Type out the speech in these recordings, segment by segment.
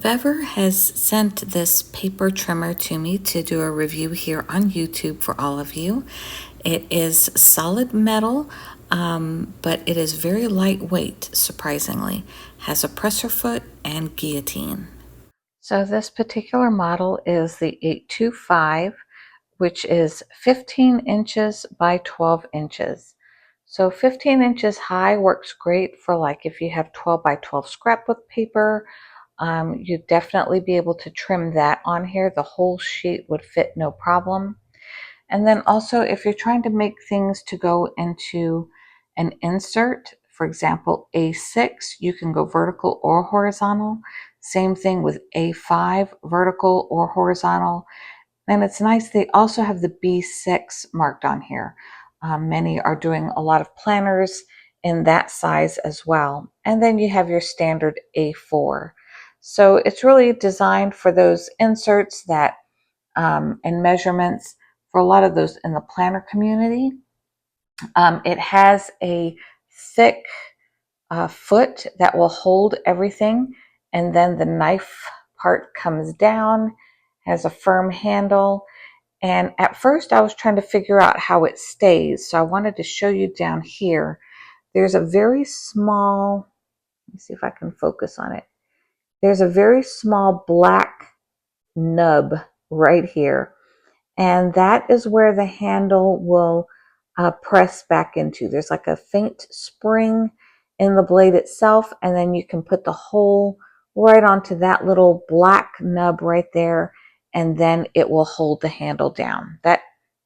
VEVOR has sent this paper trimmer to me to do a review here on YouTube for all of you. It is solid metal, but it is very lightweight, surprisingly. Has a presser foot and guillotine. So this particular model is the 825, which is 15 inches by 12 inches. So 15 inches high works great for like if you have 12 by 12 scrapbook paper. You'd definitely be able to trim that on here. The whole sheet would fit no problem. And then also if you're trying to make things to go into an insert, for example, A6, you can go vertical or horizontal. Same thing with A5, vertical or horizontal. And it's nice, they also have the B6 marked on here. Many are doing a lot of planners in that size as well. And then you have your standard A4. So it's really designed for those inserts that and measurements for a lot of those in the planner community. It has a thick foot that will hold everything, and then the knife part comes down, has a firm handle. And at first I was trying to figure out how it stays, so I wanted to show you down here. There's a very small, let me see if I can focus on it. There's a very small black nub right here, and that is where the handle will press back into. There's like a faint spring in the blade itself, and then you can put the hole right onto that little black nub right there, and then it will hold the handle down. That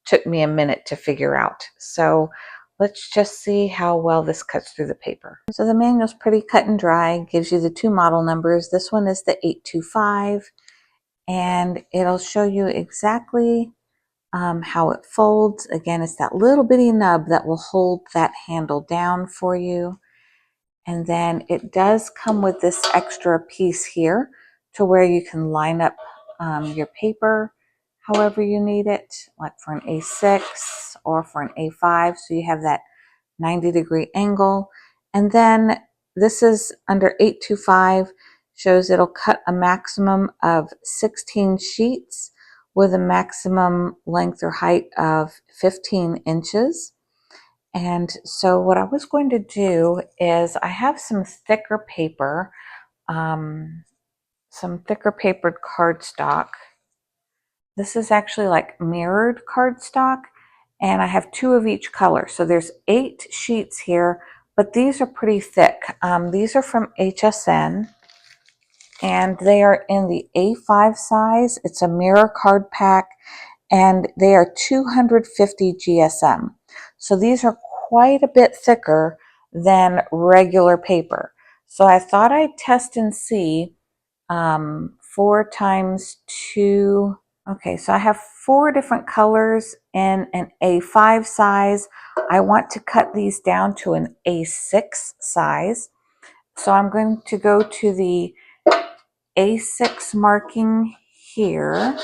took me a minute to figure out. So let's just see how well this cuts through the paper. So the manual's pretty cut and dry, gives you the two model numbers. This one is the 825, and it'll show you exactly how it folds. Again, it's that little bitty nub that will hold that handle down for you. And then it does come with this extra piece here to where you can line up your paper however you need it, like for an A6 or for an A5. So you have that 90-degree angle. And then this is under 825, shows it'll cut a maximum of 16 sheets with a maximum length or height of 15 inches. And so what I was going to do is I have some thicker paper, some thicker papered cardstock. This is actually like mirrored cardstock, and I have 2 of each color. So there's 8 sheets here, but these are pretty thick. These are from HSN, and they are in the A5 size. It's a mirror card pack, and they are 250 GSM. So these are quite a bit thicker than regular paper. So I thought I'd test and see 4 times 2. Okay, so I have 4 different colors in an A5 size. I want to cut these down to an A6 size. So I'm going to go to the A6 marking here.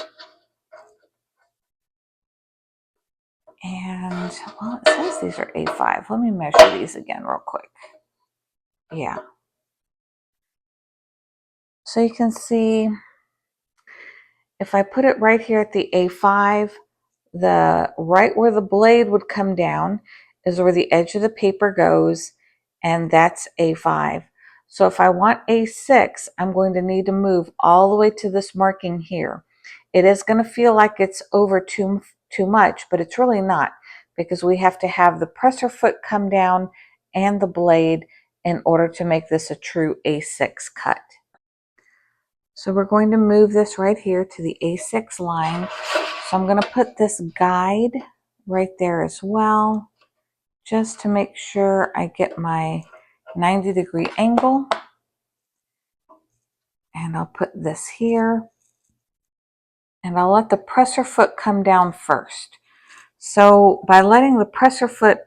And, well, it says these are A5. Let me measure these again real quick. Yeah. So you can see if I put it right here at the A5, the right where the blade would come down is where the edge of the paper goes, and that's A5. So if I want A6, I'm going to need to move all the way to this marking here. It is going to feel like it's over too much, but it's really not, because we have to have the presser foot come down and the blade in order to make this a true A6 cut. So we're going to move this right here to the A6 line. So I'm going to put this guide right there as well, just to make sure I get my 90-degree angle. And I'll put this here. And I'll let the presser foot come down first. So by letting the presser foot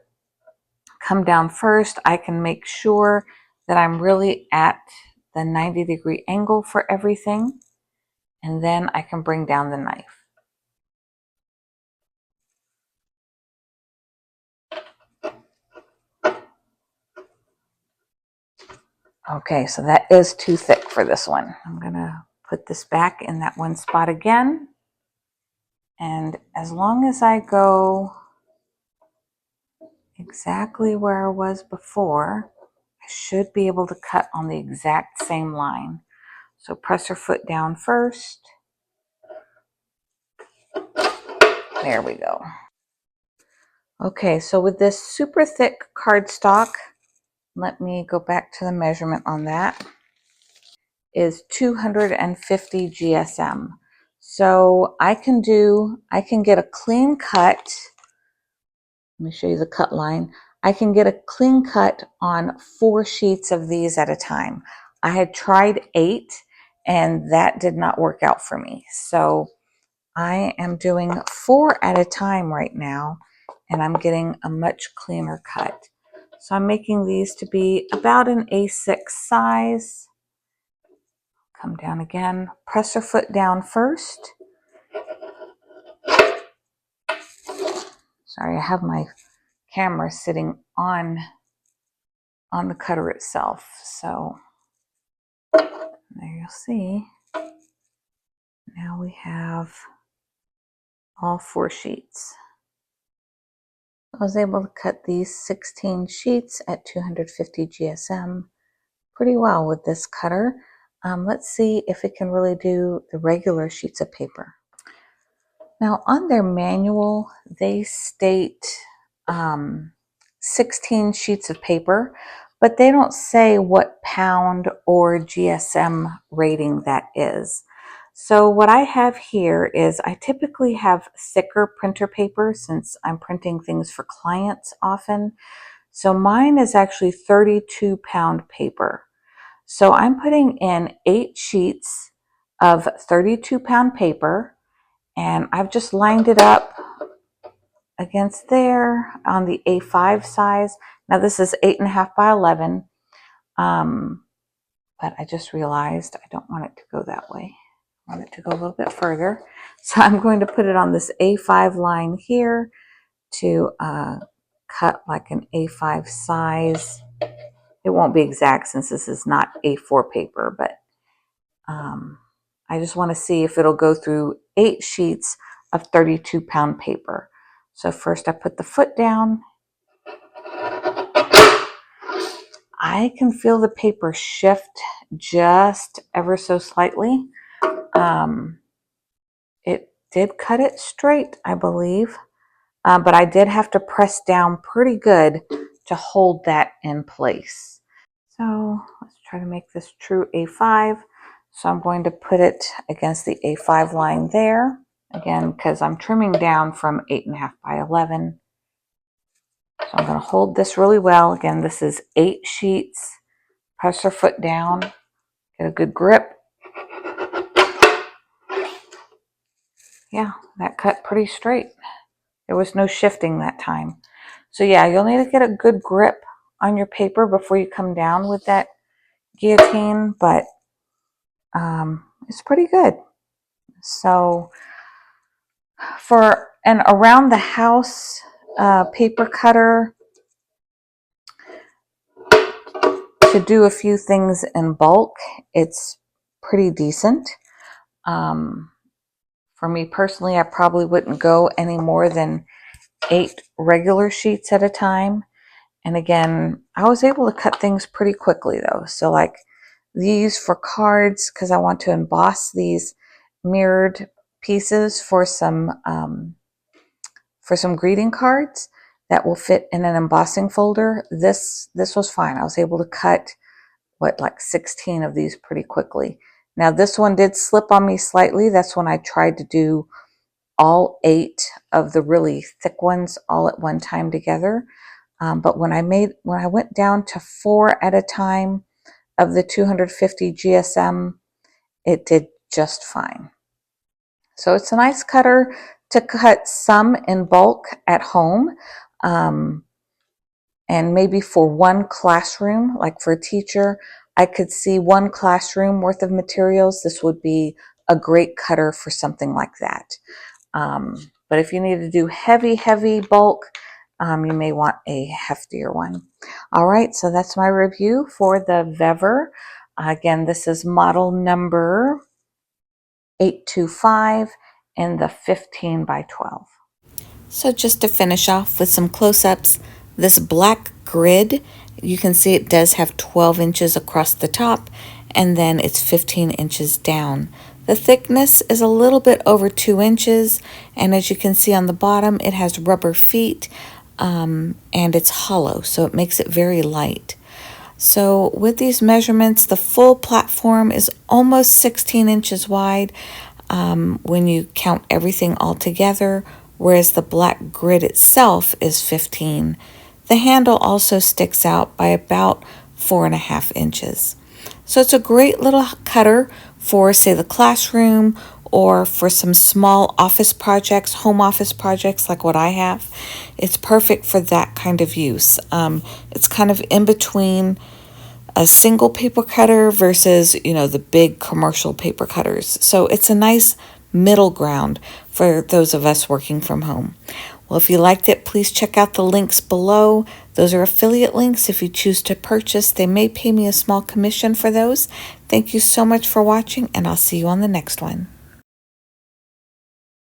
come down first, I can make sure that I'm really at the 90-degree angle for everything. And then I can bring down the knife. Okay, so that is too thick for this one. I'm going to Put this back in that one spot again. And as long as I go exactly where I was before, I should be able to cut on the exact same line. So press your foot down first. There we go. Okay, so with this super thick cardstock, let me go back to the measurement on that, is 250 GSM. So I can get a clean cut. Let me show you the cut line. I can get a clean cut on 4 sheets of these at a time. I had tried 8 and that did not work out for me. So I am doing 4 at a time right now, and I'm getting a much cleaner cut. So I'm making these to be about an A6 size. Come down again, press your foot down first. Sorry, I have my camera sitting on the cutter itself. So there you'll see. Now we have all 4 sheets. I was able to cut these 16 sheets at 250 GSM pretty well with this cutter. Let's see if it can really do the regular sheets of paper. Now on their manual, they state 16 sheets of paper, but they don't say what pound or GSM rating that is. So what I have here is I typically have thicker printer paper since I'm printing things for clients often. So mine is actually 32 pound paper. So I'm putting in 8 sheets of 32 pound paper, and I've just lined it up against there on the A5 size. Now this is 8.5 by 11, but I just realized I don't want it to go that way. I want it to go a little bit further. So I'm going to put it on this A5 line here to cut like an A5 size. It won't be exact since this is not A4 paper, but I just want to see if it'll go through 8 sheets of 32 pound paper. So first I put the foot down. I can feel the paper shift just ever so slightly. It did cut it straight, I believe, but I did have to press down pretty good to hold that in place. So let's try to make this true A5. So I'm going to put it against the A5 line there. Again, because I'm trimming down from 8.5 by 11. So I'm going to hold this really well. Again, this is 8 sheets. Press your foot down. Get a good grip. Yeah, that cut pretty straight. There was no shifting that time. So yeah, you'll need to get a good grip on your paper before you come down with that guillotine, but it's pretty good. So for an around the house paper cutter to do a few things in bulk, it's pretty decent. For me personally, I probably wouldn't go any more than 8 regular sheets at a time. And again, I was able to cut things pretty quickly though. So like these for cards, because I want to emboss these mirrored pieces for some greeting cards that will fit in an embossing folder. This was fine. I was able to cut like 16 of these pretty quickly. Now this one did slip on me slightly. That's when I tried to do all 8 of the really thick ones all at one time together. But when I went down to 4 at a time of the 250 GSM, it did just fine. So it's a nice cutter to cut some in bulk at home. And maybe for one classroom, like for a teacher, I could see one classroom worth of materials. This would be a great cutter for something like that. But if you need to do heavy bulk, you may want a heftier one. All right, so that's my review for the VEVOR. Again, this is model number 825 and the 15 by 12. So just to finish off with some close-ups, this black grid, you can see it does have 12 inches across the top, and then it's 15 inches down. The thickness is a little bit over 2 inches, and as you can see on the bottom, it has rubber feet, and it's hollow, so it makes it very light. So with these measurements, the full platform is almost 16 inches wide when you count everything all together, whereas the black grid itself is 15. The handle also sticks out by about 4.5 inches. So it's a great little cutter for, say, the classroom or for some small office projects, home office projects like what I have. It's perfect for that kind of use. It's kind of in between a single paper cutter versus, the big commercial paper cutters. So it's a nice middle ground for those of us working from home. Well, if you liked it, please check out the links below. Those are affiliate links. If you choose to purchase, they may pay me a small commission for those. Thank you so much for watching, and I'll see you on the next one.